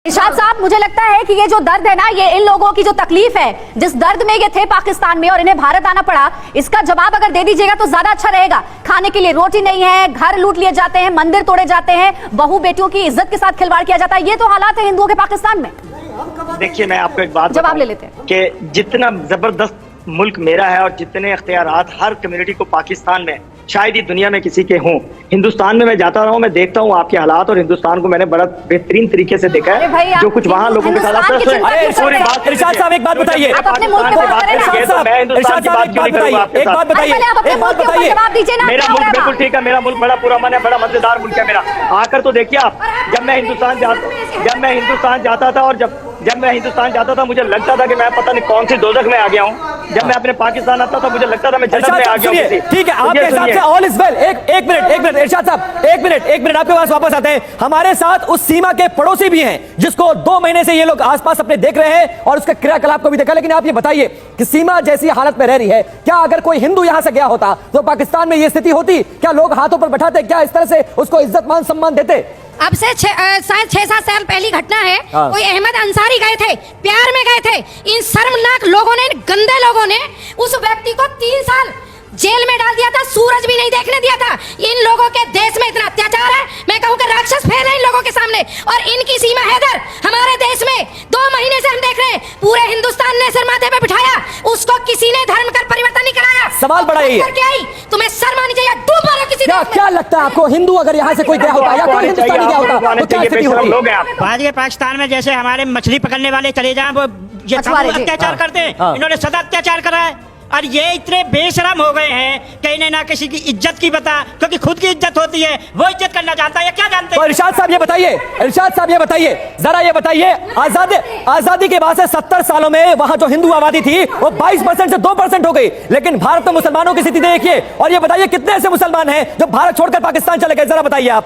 इरशाद साहब, मुझे लगता है कि ये जो दर्द है ना, ये इन लोगों की जो तकलीफ है, जिस दर्द में ये थे पाकिस्तान में और इन्हें भारत आना पड़ा, इसका जवाब अगर दे दीजिएगा तो ज्यादा अच्छा रहेगा। खाने के लिए रोटी नहीं है, घर लूट लिए जाते हैं, मंदिर तोड़े जाते हैं, बहू बेटियों की इज्जत के साथ खिलवाड़ किया जाता है। ये तो हालात है हिंदुओं के पाकिस्तान में। देखिए, मैं आपको एक बात जवाब ले लेते हैं कि जितना जबरदस्त मुल्क मेरा है और जितने इख्तियारात हर कम्युनिटी को पाकिस्तान में शायद ही दुनिया में किसी के हों। हिंदुस्तान में मैं जाता रहा हूँ, मैं देखता हूँ आपके हालात, और हिंदुस्तान को मैंने बड़ा बेहतरीन तरीके से देखा है। जो कुछ वहाँ लोगों के साथ पूरी बात। इरशाद साहब, एक बात बताइए, मैं हिंदुस्तान की बात क्यों नहीं करूँगा आपके एक बात बताइए, एक बात बताइए। मेरा मुल्क बिल्कुल ठीक है, मेरा मुल्क बड़ा पुरअमन है, बड़ा मजेदार मुल्क है मेरा। आकर तो देखिए आप, जब मैं हिंदुस्तान जाता था और जब मैं हिंदुस्तान जाता था मुझे लगता था कि मैं पता नहीं कौन सी दोजख में आ गया हूँ। जब मैं अपने पाकिस्तान आता था मुझे लगता था मैं जन्नत में आ गया हूँ। ठीक है, आपके हिसाब से ऑल इज वेल। एक मिनट इरशाद साहब, एक मिनट आपके पास वापस आते हैं। हमारे साथ उस सीमा के पड़ोसी भी हैं जिसको 2 महीने से ये लोग आसपास अपने देख रहे हैं और उसके क्रियाकलाप को भी देखा। लेकिन आप ये बताइए कि सीमा जैसी हालत में रह रही है, क्या अगर कोई हिंदू यहां से गया होता तो पाकिस्तान में ये स्थिति होती? क्या लोग हाथों पर बैठाते? क्या इस तरह से उसको इज्जत मान सम्मान देते? अब से शायद 6-7 साल पहली घटना है। कोई अहमद अंसारी गए थे, प्यार में गए थे। इन शर्मनाक लोगों ने, इन गंदे लोगों ने उस व्यक्ति को 3 साल जेल में डाल दिया था, सूरज भी नहीं देखने दिया था। इन लोगों के देश में इतना अत्याचार है, मैं कहूँ कि राक्षस फैल है इन लोगों के सामने। और इनकी सीमा हैदर हमारे देश में 2 महीने से हम देख रहे हैं, पूरे हिंदुस्तान ने सर माथे पे बिठाया, उसको किसी ने धर्म कर परिवर्तन नहीं कराया। सवाल बड़ा यही है, करके आई, तुम्हें शर्म आनी चाहिए। डूब मारो किसी देश में। क्या लगता है आपको, हिंदू अगर यहाँ से कोई गया होता या कोई हिंदुस्तानी गया होता तो क्या स्थिति होती? आज के पाकिस्तान में जैसे हमारे मछली पकड़ने वाले चले जाएं, वो ये अत्याचार करते हैं। इन्होंने सदा अत्याचार करा है और ये इतने बेशरम हो गए हैं कि इन्हें ना किसी की इज्जत की पता, क्योंकि खुद की इज्जत होती है, वो इज्जत करना जानता है। क्या जानते हैं? तो इरशाद साहब ये बताइए, जरा ये बताइए, आजादी के बाद से 70 सालों में वहां जो हिंदू आबादी थी वो 22% से 2% हो गई। लेकिन भारत में मुसलमानों की स्थिति देखिए, और ये बताइए कितने ऐसे मुसलमान हैं जो भारत छोड़कर पाकिस्तान चले गए? जरा बताइए आप।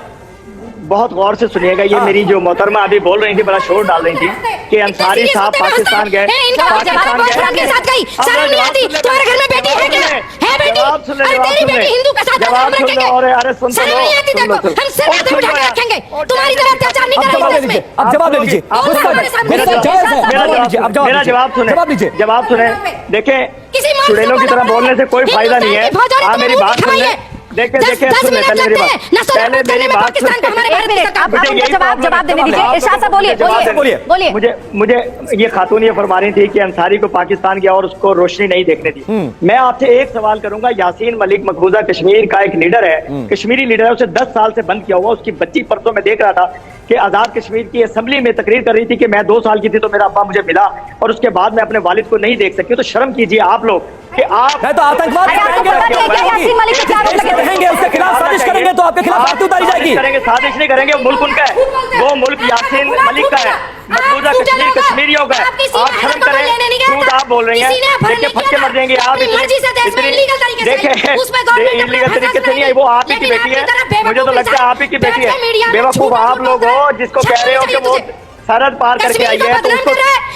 बहुत गौर से सुनिएगा, ये मेरी जो मोहतरमा अभी बोल रही थी, बड़ा शोर डाल रही थी कि अंसारी साहब पाकिस्तान गए। तुम्हारे घर में बेटी है क्या? है बेटी? अरे तेरी बेटी हिंदू के साथ हम रखेंगे? अरे सुन लो, हम सिर माथे पे बिठा के रखेंगे, तुम्हारी तरह अत्याचार नहीं करेंगे। अब जवाब ले लीजिए, मेरा जवाब सुने। देखें, चुड़ैलों की तरह बोलने से कोई फायदा नहीं है। आप मेरी बात सुनिए। देखिए पहले मेरी बात, जवाब देने दीजिए। इरशाद साहब बोलिए। मुझे ये खातून ये फरमा रही थी कि अंसारी को पाकिस्तान गया और उसको रोशनी नहीं देखने दी। मैं आपसे एक सवाल करूंगा। यासीन मलिक मकबूजा कश्मीर का एक लीडर है, कश्मीरी लीडर है, उसे 10 साल से बंद किया हुआ। उसकी बच्ची परसों में देख रहा था कि आजाद कश्मीर की असेंबली में तकरीर कर रही थी कि मैं 2 साल की थी तो मेरा अब्बा मुझे मिला और उसके बाद मैं अपने वालिद को नहीं देख सकी। तो शर्म कीजिए आप लोग कि आप तो आतंकवाद रहेंगे, उसके खिलाफ साजिश करेंगे तो आपके खिलाफ बात उतारी जाएगी। साजिश नहीं करेंगे, मुल्क उनका है, वो मुल्क यासीन मलिक का है, मकबूजा कश्मीर कश्मीरियों का है। आप शर्म करें, झूठ आप बोल रही हैं। देखिए फटके मर जाएंगे आप। देखिए इलीगल तरीके से नहीं है, वो आप ही की बेटी है। मुझे तो लगता है आप ही की बेटी है। बेवकूफ आप लोग हो जिसको कह रहे हो कि वो सरहद पार करके आई है, तो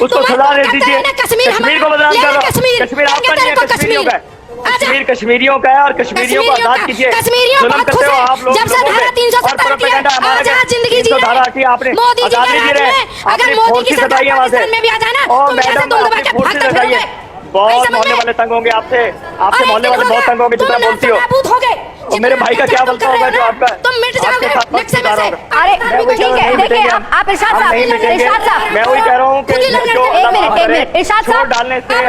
उसको सजा दे दीजिए। कश्मीर को बदनाम कर रहा है। कश्मीर आपका नहीं है, कश्मीरियों का है। कश्मीर कश्मीरियों का है और कश्मीरियों को आजाद कीजिए। जुल्म करते हो आप लोग, और प्रोपेगेंडा हमारा धारा हटी आपने आजादी दी रहे। आपने फोर्सी सटाई है वहां से, और मैडम आपने फोर्सी सटाई है। बहुत मोहल्ले वाले तंग होंगे आपसे मोहल्ले वाले बहुत तंग होंगे जितना बोलती हो। और मेरे भाई का क्या बोलता होगा जो आपका आपके साथ अरे ठीक है, देखिए आप इरशाद साहब, मैं वही कह रहा हूँ कि एक मिनट इरशाद साहब डालने से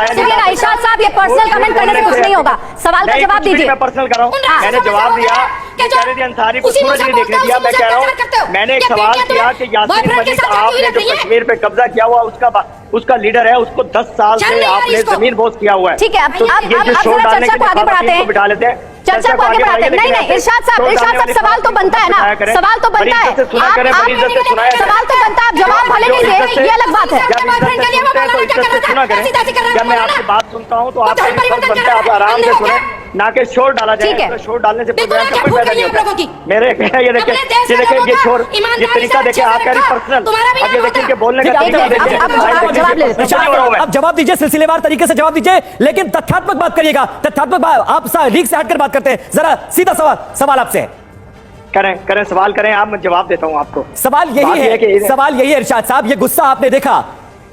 सुनिएगा। इरशाद साहब, ये पर्सनल कमेंट करने से कुछ नहीं होगा, सवाल का जवाब दीजिए। मैं पर्सनल कर रहा हूँ, मैंने जवाब दिया कि अंसारी को सूरज नहीं देखने दिया। मैं कह रहा हूँ, मैंने एक सवाल किया कि यासीन मलिक आपने जो कश्मीर पे कब्जा किया हुआ उसका लीडर है, उसको 10 साल से आपने जमीन बोझ किया हुआ है। ठीक है, तो ये जो शोर डालने के आगे बढ़ाते हैं, बिठा लेते हैं, चर्चा को आगे बढ़ाते हैं। नहीं इरशाद साहब सवाल तो बनता है ना, सवाल तो बनता है, सवाल तो बनता है। आप जवाब भले नहीं दे, ये अलग बात है। जब मैं आपकी बात सुनता हूँ तो आपका बनता है, आप आराम से सुने, ना कि शोर डाला जाए। तो शोर डालने से प्रोग्राम का कोई फायदा नहीं होता। मेरे ये देखिए ये शोर, ये तरीका देखिए, आप कह रही पर्सनल, अब ये देखिए कि बोलने का तरीका देखिए। अब जवाब दीजिए, सिलसिलेवार तरीके से जवाब दीजिए, लेकिन तथ्यात्मक बात करिएगा। तथ्यात्मक बात, आप लीक से हटकर बात करते हैं। जरा सीधा सवाल आपसे है। करें सवाल करें आप, मैं जवाब देता हूँ आपको। सवाल यही है, सवाल यही है इरशाद साहब, ये गुस्सा आपने देखा,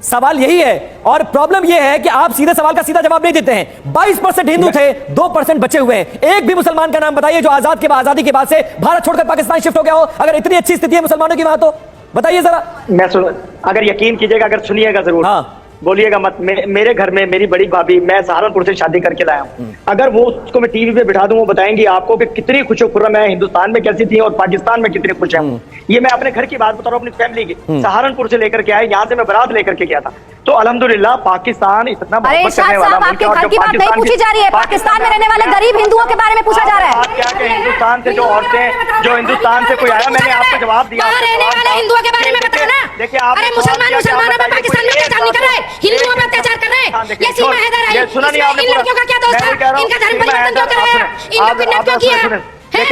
सवाल यही है। और प्रॉब्लम यह है कि आप सीधे सवाल का सीधा जवाब नहीं देते हैं। 22% हिंदू थे, 2% बचे हुए हैं। एक भी मुसलमान का नाम बताइए जो आजादी के बाद से भारत छोड़कर पाकिस्तान शिफ्ट हो गया हो, अगर इतनी अच्छी स्थिति है मुसलमानों की वहां, तो बताइए जरा। मैं सुन, अगर यकीन कीजिएगा, अगर सुनिएगा जरूर, हाँ बोलिएगा मत। मेरे घर में मेरी बड़ी भाभी, मैं सहारनपुर से शादी करके लाया हूँ, अगर वो उसको मैं टीवी पे बिठा दूं, वो बताएंगी आपको कि कितनी खुश खुर्रम है, हिंदुस्तान में कैसी थी और पाकिस्तान में कितनी खुश है। ये मैं अपने घर की बात बता रहा हूँ, अपनी फैमिली की। सहारनपुर से लेकर के आए, यहाँ से मैं बारात लेकर के गया था, तो अल्हम्दुलिल्लाह पाकिस्तान इतना अरे शाह साहब, आपके घर की बात नहीं पूछी जा रही है, पाकिस्तान में रहने वाले गरीब हिंदुओं के बारे में पूछा जा रहा है। आप क्या कहें, हिंदुस्तान से जो औरतें, जो हिंदुस्तान से कोई आया, मैंने आपको जवाब दिया। रहने वाले हिंदुओं के बारे में बताओ ना। देखिए आप, अरे मुसलमानों में पाकिस्तान में अत्याचार नहीं कर रहे, हिंदुओं पर अत्याचार कर रहे हैं। ये सीमा हैदर आई, इन लड़कियों का क्या दोस्त है, इनका धर्म परिवर्तन क्यों कर रहे हैं, इनको किडनैप क्यों किया?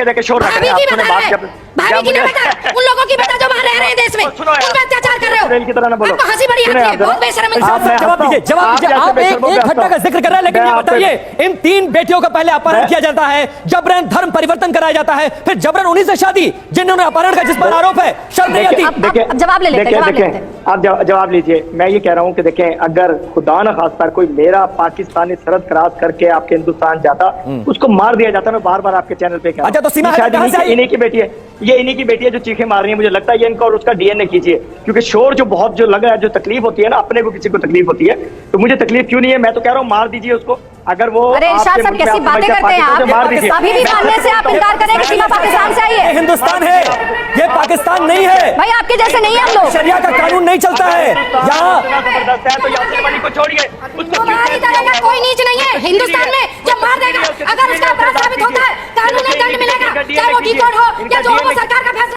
देखे शोर रख रहे हैं, आपने बात जब भाभी की नहीं बता, उन लोगों की बता जो वहां रह रहे हैं देश में, उन पर अत्याचार कर रहे हो। की तरह ना बोलो, आपको हंसी बड़ी आती है, बहुत बेशर्म इंसान। जवाब दीजिए। आप एक घटना का जिक्र कर रहे हैं, लेकिन ये बताइए, इन 3 बेटियों का पहले अपहरण किया जाता है, जबरन धर्म परिवर्तन कराया जाता है, फिर जबरन उन्हीं से शादी जिन्होंने अपहरण का, जिस पर आरोप है, शर्म नहीं आती। अब जवाब ले लेते हैं, आप जवाब लीजिए। मैं ये कह रहा हूँ कि देखें, अगर खुदा न खास्ता कोई मेरा पाकिस्तानी सरहद क्रॉस करके आपके हिंदुस्तान जाता, उसको मार दिया जाता। मैं बार बार आपके चैनल पे कह रहा हूं। अच्छा, तो सीमा शायद इन्हीं की बेटी है, ये इन्हीं की बेटी है जो चीखें मार रही है। मुझे लगता है ये इनका और उसका डीएनए कीजिए, क्योंकि शोर जो बहुत जो लगा है, जो तकलीफ होती है ना, अपने को किसी को तकलीफ होती है, तो मुझे तकलीफ क्यों नहीं है। मैं तो कह रहा हूँ मार दीजिए उसको, अगर वो। अरे इरशाद साहब, कैसी बातें करते हैं आप, अभी भी मानने से आप इनकार करें कि सीमा पाकिस्तान से आई है। हिंदुस्तान है, ये पाकिस्तान नहीं है भाई, आपके जैसे नहीं है हम लोग। शरिया का कानून नहीं चलता है यहाँ। जबरदस्त है तो यासीन मलिक को छोड़िए, तुम्हारी तरह का कोई नीच नहीं है हिंदुस्तान में जो मार देगा, अगर उसका अपराध साबित होता है कानूनी दंड मिलेगा, चाहे वो डिकोड हो या जो हो, वो सरकार का फैसला।